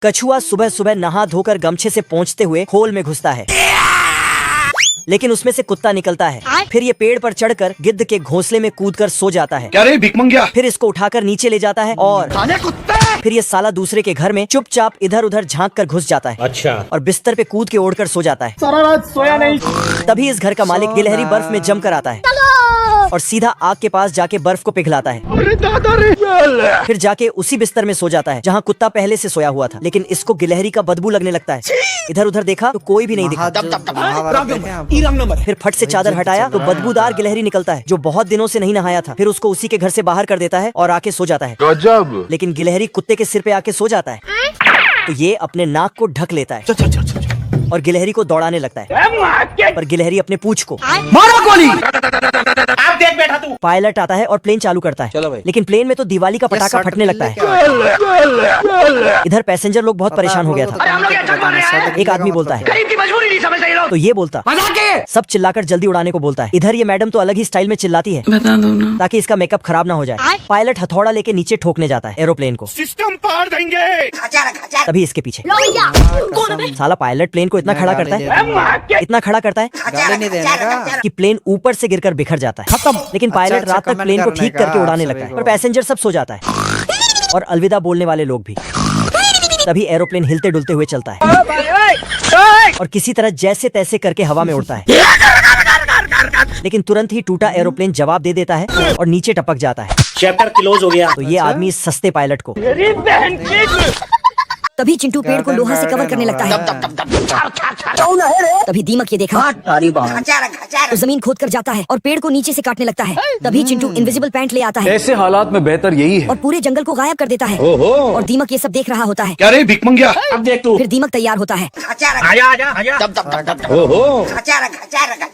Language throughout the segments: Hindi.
कछुआ सुबह सुबह नहा धोकर गमछे से पोंछते हुए होल में घुसता है, लेकिन उसमें से कुत्ता निकलता है। फिर ये पेड़ पर चढ़कर गिद्ध के घोंसले में कूदकर सो जाता है। क्या रे भिखमंगिया? फिर इसको उठाकर नीचे ले जाता है और फिर ये साला दूसरे के घर में चुपचाप इधर उधर झांक कर घुस जाता है। अच्छा। और बिस्तर पे कूद के ओढ़कर सो जाता है। सारा रात सोया नहीं। तभी इस घर का मालिक गिलहरी बर्फ में जम कर आता है और सीधा आग के पास जाके बर्फ को पिघलाता है। अरे दादा रे। फिर जाके उसी बिस्तर में सो जाता है जहाँ कुत्ता पहले से सोया हुआ था, लेकिन इसको गिलहरी का बदबू लगने लगता है। इधर उधर देखा तो कोई भी नहीं दिखा। फिर फट से चादर हटाया तो बदबूदार गिलहरी निकलता है जो बहुत दिनों से नहीं नहाया था। फिर उसको उसी के घर से बाहर कर देता है और आके सो जाता है। गजब। लेकिन गिलहरी कुत्ते के सिर पे आके सो जाता है तो ये अपने नाक को ढक लेता है और गिलहरी को दौड़ाने लगता है, पर गिलहरी अपने पूंछ को मारो गोली। आप देख बैठा तू। पायलट आता है और प्लेन चालू करता है। चलो भाई। लेकिन प्लेन में तो दिवाली का पटाखा फटने लगता है। इधर पैसेंजर लोग बहुत परेशान हो गया था। एक आदमी बोलता है तो ये बोलता सब चिल्लाकर जल्दी उड़ाने को बोलता है। इधर ये मैडम तो अलग ही स्टाइल में चिल्लाती है ताकि इसका मेकअप खराब ना हो जाए। पायलट हथौड़ा लेके नीचे ठोकने जाता है एरोप्लेन को। सिस्टम पार देंगे। तभी इसके पीछे साला पायलट प्लेन को इतना खड़ा करता है, इतना खड़ा करता है गाड़ी नहीं देने का। कि प्लेन ऊपर से गिरकर बिखर जाता है। लेकिन पायलट रात तक प्लेन को ठीक करके उड़ाने लगता है, पर पैसेंजर सब सो जाता है और अलविदा बोलने वाले लोग भी। तभी एरोप्लेन हिलते डुलते हुए चलता है और किसी तरह जैसे तैसे करके हवा में उड़ता है। लेकिन तुरंत ही टूटा एरोप्लेन जवाब दे देता है और नीचे टपक जाता है। चैप्टर क्लोज हो गया। तो ये आदमी इस सस्ते पायलट को तभी चिंटू पेड़ को लोहा से कवर करने लगता है। तभी दीमक ये देखा तो जमीन खोद कर जाता है और पेड़ को नीचे से काटने लगता है। तभी चिंटू इनविजिबल पैंट ले आता है ऐसे हालात में बेहतर यही है। और पूरे जंगल को गायब कर देता है। और दीमक ये सब देख रहा होता है। क्या रे भिखमंगिया? अब देख तू। फिर दीमक तैयार होता है। आजा आजा आजा।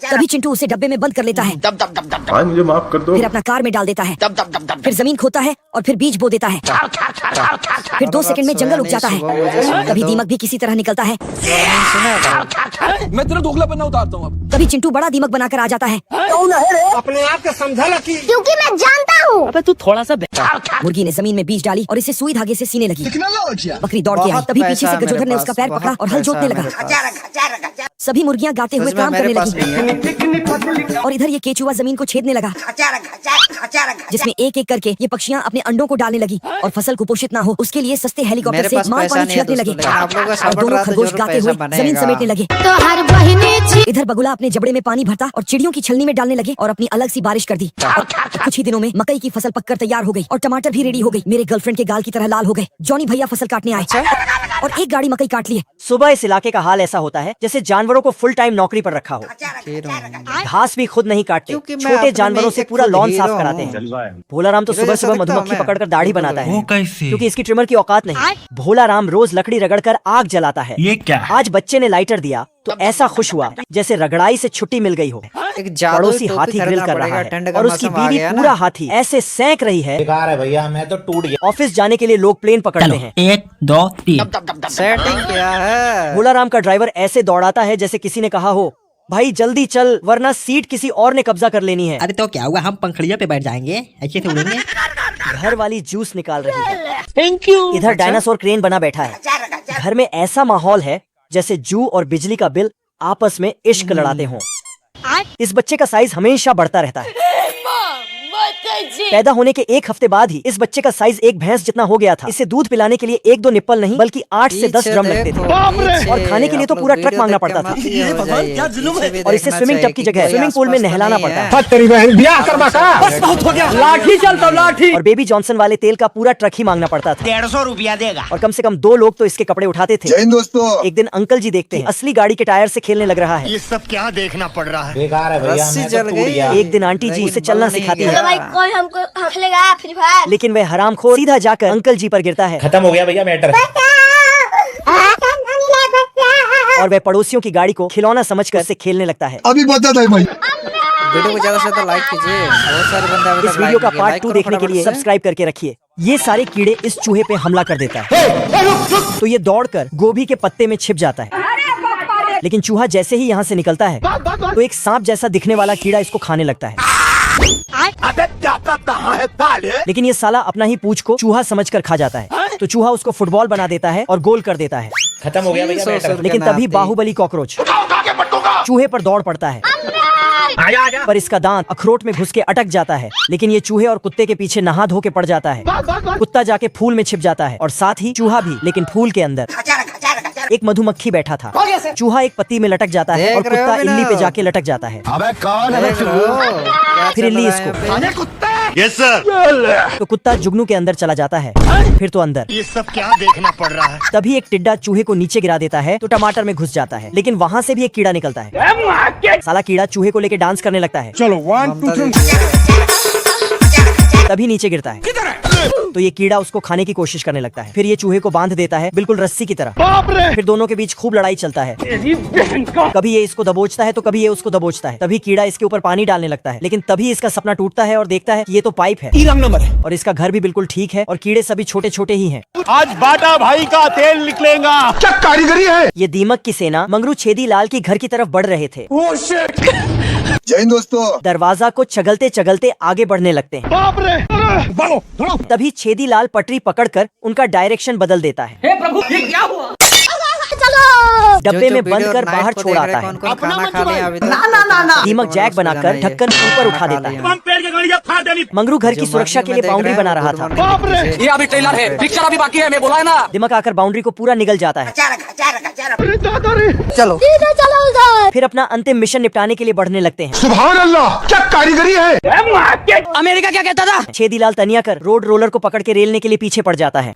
तभी चिंटू उसे डब्बे में बंद कर लेता है। मुझे माफ कर दो। फिर अपना कार में डाल देता है। फिर जमीन खोदता है और फिर बीज बो देता है। फिर 2 सेकंड में जंगल उग जाता है। तभी दीमक भी किसी तरह निकलता है। मैं तेरा दोगला बनना उतारता हूँ अब। तभी चिंटू बड़ा दीमक बनाकर आ जाता है। अपने आप को समझा ला कि क्योंकि मैं जानता हूँ। अबे तू थोड़ा सा मुर्गी ने जमीन में बीज डाली और इसे सुई धागे से सीने लगी। बकरी दौड़ के आई। तभी पीछे से गजोधर ने उसका पैर पकड़ा और हल जोतने लगा। सभी मुर्गियां गाते हुए काम करने लगी और इधर ये केचुआ जमीन को छेदने लगा, जिसमें एक एक करके ये पक्षियां अपने अंडों को डालने लगी और फसल कुपोषित ना हो उसके लिए सस्ते हेलीकॉप्टर से माल पानी छिड़कने लगे और दोनों खरगोश गाते हुए जमीन समेटने लगे। इधर बगुला अपने जबड़े में पानी भरता और चिड़ियों की छलनी में डालने लगे और अपनी अलग सी बारिश कर दी। और कुछ ही दिनों में मकई की फसल पककर तैयार हो गई और टमाटर भी रेडी हो गई। मेरे गर्लफ्रेंड के गाल की तरह लाल हो गए। जॉनी भैया फसल काटने आए और एक गाड़ी मकई काट ली है। सुबह इस इलाके का हाल ऐसा होता है जैसे जानवरों को फुल टाइम नौकरी पर रखा हो। घास भी खुद नहीं काटते, छोटे जानवरों से पूरा लॉन साफ कराते हैं। भोला राम तो सुबह सुबह मधुमक्खी पकड़कर दाढ़ी बनाता है क्योंकि इसकी ट्रिमर की औकात नहीं। भोला राम रोज लकड़ी रगड़कर आग जलाता है। ये क्या? आज बच्चे ने लाइटर दिया तो ऐसा खुश हुआ जैसे रगड़ाई से छुट्टी मिल गई हो। पड़ोसी हाथी ग्रिल कर रहा है और उसकी बीवी पूरा हाथी ऐसे सेंक रही है। बेकार है भैया, मैं तो टूट गया। ऑफिस जाने के लिए लोग प्लेन पकड़ते हैं। 1 2 3 सेटिंग क्या है? भोला राम का ड्राइवर ऐसे दौड़ाता है जैसे किसी ने कहा हो भाई जल्दी चल वरना सीट किसी और ने कब्जा कर लेनी है। अरे तो क्या हुआ, हम पंखड़ियों पे बैठ जाएंगे, ऐसे से उड़ेंगे। घर वाली जूस निकाल रही है। Thank you. इधर डायनासोर क्रेन बना बैठा है। घर में ऐसा माहौल है जैसे जू और बिजली का बिल आपस में इश्क लड़ाते हों। इस बच्चे का साइज हमेशा बढ़ता रहता है। पैदा होने के 1 हफ्ते बाद ही इस बच्चे का साइज एक भैंस जितना हो गया था। इसे दूध पिलाने के लिए 1-2 निप्पल नहीं बल्कि 8 से 10 ड्रम लगते थे और खाने के लिए तो पूरा ट्रक मांगना पड़ता था। और इसे स्विमिंग टब की जगह स्विमिंग पूल में नहलाना पड़ता है। लाठी चलता लाठी। और बेबी जॉनसन वाले तेल का पूरा ट्रक ही मांगना पड़ता था। 150 रुपया देगा। और कम से कम 2 लोग तो इसके कपड़े उठाते थे। दोस्तों एक दिन अंकल जी देखते हैं असली गाड़ी के टायर से खेलने लग रहा है। ये सब क्या देखना पड़ रहा है? बेकार है भैया, रस्सी मैं जल तो टूट गई। गया। एक दिन आंटी जी उसे चलना सिखाती है, कोई हमको खेलेगा फ्री फायर। लेकिन वह हरामखोर सीधा जाकर अंकल जी पर गिरता है खत्म हो गया भैया मैटर। और वह पड़ोसियों की गाड़ी को खिलौना समझकर उसे खेलने लगता है। वीडियो को ज्यादा से ज्यादा लाइक कीजिए। बहुत सारे बंदे अभी इस तक वीडियो का लाइक पार्ट 2 देखने के लिए सब्सक्राइब करके रखिए। ये सारे कीड़े इस चूहे पे हमला कर देता है तो ये दौड़कर गोभी के पत्ते में छिप जाता है। लेकिन चूहा जैसे ही यहाँ से निकलता है तो एक सांप जैसा दिखने वाला कीड़ा इसको खाने लगता है। अबे जाता कहाँ है साले? लेकिन ये साला अपना ही पूंछ को चूहा समझकर खा जाता है। तो चूहा उसको फुटबॉल बना देता है और गोल कर देता है। खत्म हो गया भैया मैटर। लेकिन तभी बाहुबली कॉकरोच चूहे पर दौड़ पड़ता है, आजा आजा। पर इसका दांत अखरोट में घुस के अटक जाता है। लेकिन ये चूहे और कुत्ते के पीछे नहा धो के पड़ जाता है। कुत्ता जाके फूल में छिप जाता है और साथ ही चूहा भी, लेकिन फूल के अंदर एक मधुमक्खी बैठा था। चूहा एक पत्ती में लटक जाता है और देख रहे हो कुत्ता भी ना? इल्ली पे जाके लटक जाता है। अबे कौन है? देख लो, क्या फिर चल इल्ली रहा है इसको। यहाँ पे? कुत्ता। Yes sir. तो कुत्ता जुगनू के अंदर चला जाता है, फिर तो अंदर। ये सब क्या देखना पड़ रहा है? तभी एक टिड्डा चूहे को नीचे गिरा देता है तो टमाटर में घुस जाता है। लेकिन वहाँ से भी एक कीड़ा निकलता है। साला कीड़ा चूहे को लेके डांस करने लगता है, चलो 1 2 ममता 3। तभी नीचे गिरता है। तो ये कीड़ा उसको खाने की कोशिश करने लगता है। फिर ये चूहे को बांध देता है बिल्कुल रस्सी की तरह। बाप रे। फिर दोनों के बीच खूब लड़ाई चलता है। कभी ये इसको दबोचता है तो कभी ये उसको दबोचता है। तभी कीड़ा इसके ऊपर पानी डालने लगता है। लेकिन तभी इसका सपना टूटता है और देखता है कि ये तो पाइप है और इसका घर भी बिल्कुल ठीक है और कीड़े सभी छोटे छोटे ही हैं। आज बाटा भाई का तेल निकलेगा। क्या कारीगरी है? ये दीमक की सेना मंगरू छेदी लाल की घर की तरफ बढ़ रहे थे। Oh shit. जय हिंद दोस्तों। दरवाजा को चगलते चगलते आगे बढ़ने लगते हैं। बाप रे। भागो भागो। तभी छेदी लाल पटरी पकड़कर उनका डायरेक्शन बदल देता है। डब्बे में बंद कर बाहर छोड़ आता है। खाना खा लिया अभी तक? दीमक जैक बनाकर ढक्कन ऊपर उठा देता है। पेड़ के गाड़ियाँ फाड़ देनी। मंगरू घर की सुरक्षा के लिए बाउंड्री बना रहा था। बाप रे। ये अभी ट्रेलर है, पिक्चर अभी बाकी है, मैं बोला है ना। दिमक आकर बाउंड्री को पूरा निगल जाता है। अरे दादा रे। चलो चलो उधर। फिर अपना अंतिम मिशन निपटाने के लिए बढ़ने लगते हैं। सुभान अल्लाह, क्या कारीगरी है? अमेरिका क्या कहता था? छेदीलाल तनिया कर रोड रोलर को पकड़ के रेलने के लिए पीछे पड़ जाता है।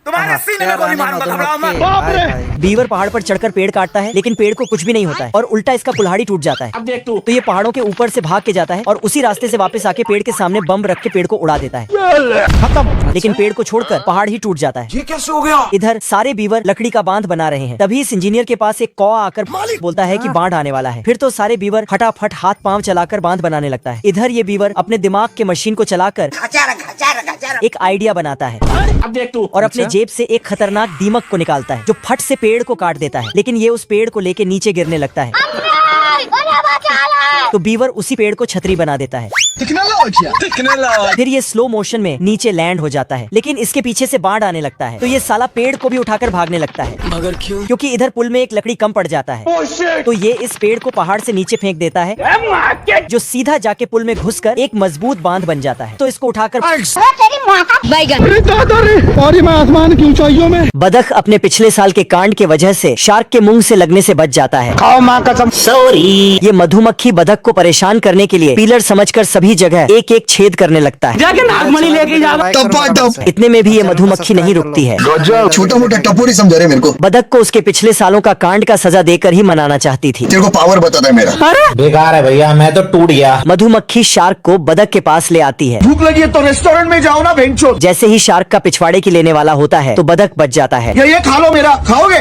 बाप रे। बीवर पहाड़ पर चढ़कर पेड़ काटता है, लेकिन पेड़ को कुछ भी नहीं होता है और उल्टा इसका कुल्हाड़ी टूट जाता है। अब देख तू। तो ये पहाड़ों के ऊपर से भाग के जाता है और उसी रास्ते से वापस आके पेड़ के सामने बम रख के पेड़ को उड़ा देता है। खत्म। लेकिन पेड़ को छोड़कर पहाड़ ही टूट जाता है। ये कैसे हो गया? इधर सारे बीवर लकड़ी का बांध बना रहे हैं। तभी इस इंजीनियर के पास एक कौवा आकर बोलता है कि बाढ़ आने वाला है। फिर तो सारे बीवर फटाफट हाथ पांव चलाकर बांध बनाने लगता है। इधर ये बीवर अपने दिमाग के मशीन को चलाकर एक आइडिया बनाता है अब देख तू। और अपने जेब से एक खतरनाक दीमक को निकालता है जो फट से पेड़ को काट देता है। लेकिन ये उस पेड़ को लेके नीचे गिरने लगता है। तो बीवर उसी पेड़ को छतरी बना देता है। फिर ये स्लो मोशन में नीचे लैंड हो जाता है। लेकिन इसके पीछे से बाढ़ आने लगता है तो ये साला पेड़ को भी उठाकर भागने लगता है। मगर क्यों? क्योंकि इधर पुल में एक लकड़ी कम पड़ जाता है। तो ये इस पेड़ को पहाड़ से नीचे फेंक देता है जो सीधा जाके पुल में घुसकर एक मजबूत बांध बन जाता है। तो इसको उठाकर बैगन। दादा रे। और मैं आसमान की ऊंचाइयों में। बदख अपने पिछले साल के कांड के वजह से शार्क के मुंह से लगने से बच जाता है। खाओ माँ कसम। सॉरी। ये मधुमक्खी बदख को परेशान करने के लिए पिलर समझकर सभी जगह एक एक छेद करने लगता है। इतने में भी ये मधुमक्खी नहीं रुकती है। छोटा मोटा टपोरी समझा रहे मेरे को। बदख को उसके पिछले सालों का कांड का सजा देकर ही मनाना चाहती थी। तेरे को पावर बताता है मेरा। बेकार है भैया, मैं तो टूट गया। मधुमक्खी शार्क को बदख के पास ले आती है। भूख लगी है तो रेस्टोरेंट में जाओ ना भेंचो। जैसे ही शार्क का पिछवाड़े की लेने वाला होता है तो बदख बच जाता है। ये खा लो मेरा। खाओगे?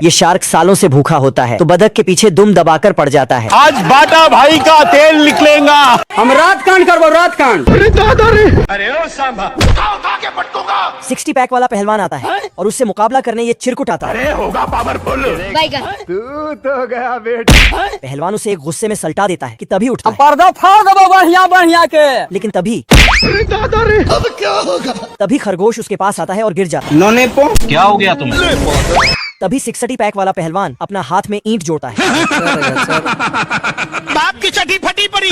ये शार्क सालों से भूखा होता है तो बदख के पीछे दुम दबाकर पड़ जाता है। आज बाटा भाई का तेल निकलेगा। हम रात कांड करबो, रात कांड। अरे दादा रे। अरे ओ सांभा। उठा के पटकूंगा। 60 पैक वाला पहलवान आता है और उससे मुकाबला करने ये चिरकुट आता है। अरे होगा पावरफुल। बैगन। तू तो गया बेटा। पहलवान उसे एक गुस्से में सल्टा देता है कि तभी उठता है। पर्दा फाड़ दबो बढ़िया बढ़िया के। लेकिन तभी अरे दादा रे। अब क्या होगा? तभी खरगोश उसके पास आता है और गिर जाता है। नोने पो क्या हो गया तुम्हें? तभी 60 पैक वाला पहलवान अपना हाथ में ईंट जोड़ता है बाप की चटी फटी पड़ी।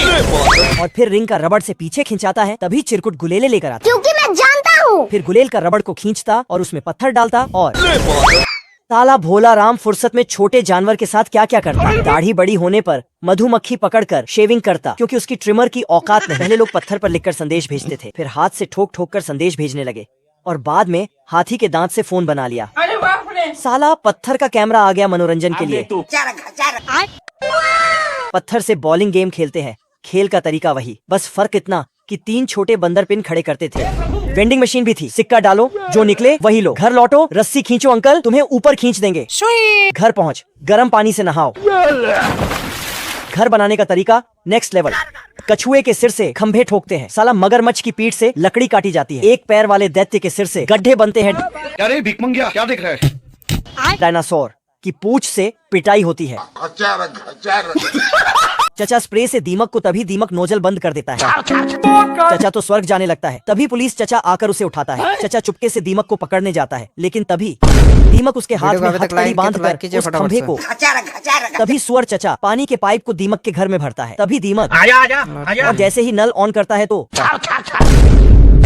और फिर रिंग का रबड़ से पीछे खिंचाता है। तभी चिरकुट गुलेले लेकर आता क्योंकि मैं जानता हूँ। है। फिर गुलेल का रबड़ को खींचता और उसमें पत्थर डालता और साला भोला राम फुर्सत में छोटे जानवर के साथ क्या क्या करता है। दाढ़ी बड़ी होने पर मधुमक्खी पकड़कर शेविंग करता क्योंकि उसकी ट्रिमर की औकात नहीं। पहले लोग पत्थर पर लिखकर संदेश भेजते थे, फिर हाथ से ठोक ठोक कर संदेश भेजने लगे और बाद में हाथी के दांत से फोन बना लिया। साला पत्थर का कैमरा आ गया मनोरंजन के लिए। पत्थर से बॉलिंग गेम खेलते हैं। खेल का तरीका वही, बस फर्क इतना कि 3 छोटे बंदर पिन खड़े करते थे। वेंडिंग मशीन भी थी। सिक्का डालो, जो निकले वही लो। घर लौटो, रस्सी खींचो अंकल, तुम्हें ऊपर खींच देंगे। घर पहुँच, गर्म पानी से नहाओ। घर बनाने का तरीका नेक्स्ट लेवल। कछुए के सिर से खंभे ठोकते हैं। साला मगरमच्छ की पीठ से लकड़ी काटी जाती है। एक पैर वाले दैत्य के सिर से गड्ढे बनते हैं। अरे भिकमंगिया क्या देख रहा है? डायनासोर कि पूंछ से पिटाई होती है। चचा स्प्रे से दीमक को तभी दीमक नोजल बंद कर देता है। चचा तो स्वर्ग जाने लगता है, तभी पुलिस चचा आकर उसे उठाता है। चचा चुपके से दीमक को पकड़ने जाता है, लेकिन तभी दीमक उसके हाथ में हथकड़ी बांधकर उस खंभे को, तभी सुअर चचा पानी के पाइप को दीमक के घर में भरता है। तभी दीमक और जैसे ही नल ऑन करता है तो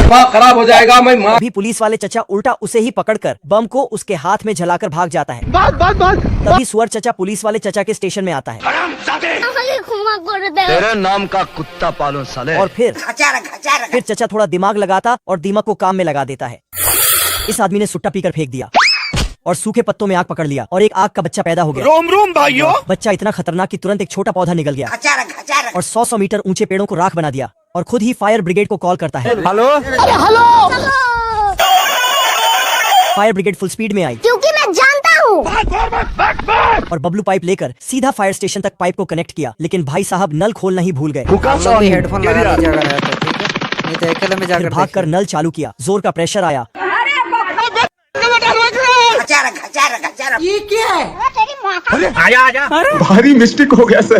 खराब हो जाएगा। मैं तभी पुलिस वाले चचा उल्टा उसे ही पकड़कर बम को उसके हाथ में जलाकर भाग जाता है। तभी सुअर चचा पुलिस वाले चचा के स्टेशन में आता है तेरे नाम का कुत्ता पालो साले। और फिर चचा थोड़ा दिमाग लगाता और दीमक को काम में लगा देता है। इस आदमी ने सुट्टा पीकर फेंक दिया और सूखे पत्तों में आग पकड़ लिया और एक आग का बच्चा पैदा हो गया। रोम रोम भाइयों। बच्चा इतना खतरनाक कि तुरंत एक छोटा पौधा निकल गया और 100 मीटर ऊंचे पेड़ों को राख बना दिया और खुद ही फायर ब्रिगेड को कॉल करता है। Hello fire brigade full speed में आई क्योंकि मैं जानता हूँ। और बबलू पाइप लेकर सीधा फायर स्टेशन तक पाइप को कनेक्ट किया, लेकिन भाई साहब नल खोलना ही भूल गए। हम लोग भी हेडफोन लगा लीजिए अगर है तो, ठीक है? नहीं तो अकेले में फिर जाकर भागकर नल चालू किया, जोर का प्रेशर आया भारी मिस्टेक हो गया सर।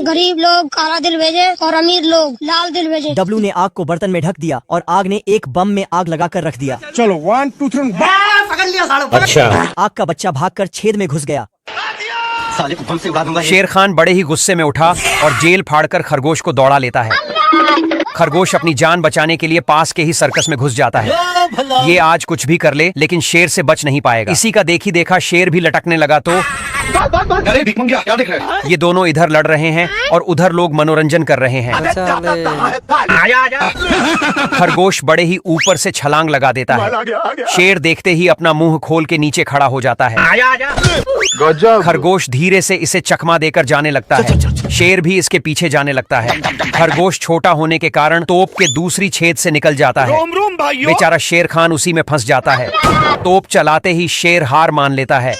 गरीब लोग काला दिल भेजे और अमीर लोग लाल दिल भेजे। डब्लू ने आग को बर्तन में ढक दिया और आग ने एक बम में आग लगाकर रख दिया। चलो 1 2 3 अच्छा आग का बच्चा भागकर छेद में घुस गया। शेर खान बड़े ही गुस्से में उठा और जेल फाड़कर खरगोश को दौड़ा लेता है। खरगोश अपनी जान बचाने के लिए पास के ही सर्कस में घुस जाता है। ये आज कुछ भी कर ले लेकिन शेर से बच नहीं पाएगा। इसी का देखी देखा शेर भी लटकने लगा तो क्या दिख रहा है? ये दोनों इधर लड़ रहे हैं और उधर लोग मनोरंजन कर रहे हैं। खरगोश बड़े ही ऊपर से छलांग लगा देता है। शेर देखते ही अपना मुंह खोल के नीचे खड़ा हो जाता है। खरगोश धीरे से इसे चकमा देकर जाने लगता है। शेर भी इसके पीछे जाने लगता है। खरगोश छोटा होने के कारण तोप के दूसरी छेद से निकल जाता है। बेचारा शेर खान उसी में फंस जाता है। तोप चलाते ही शेर हार मान लेता है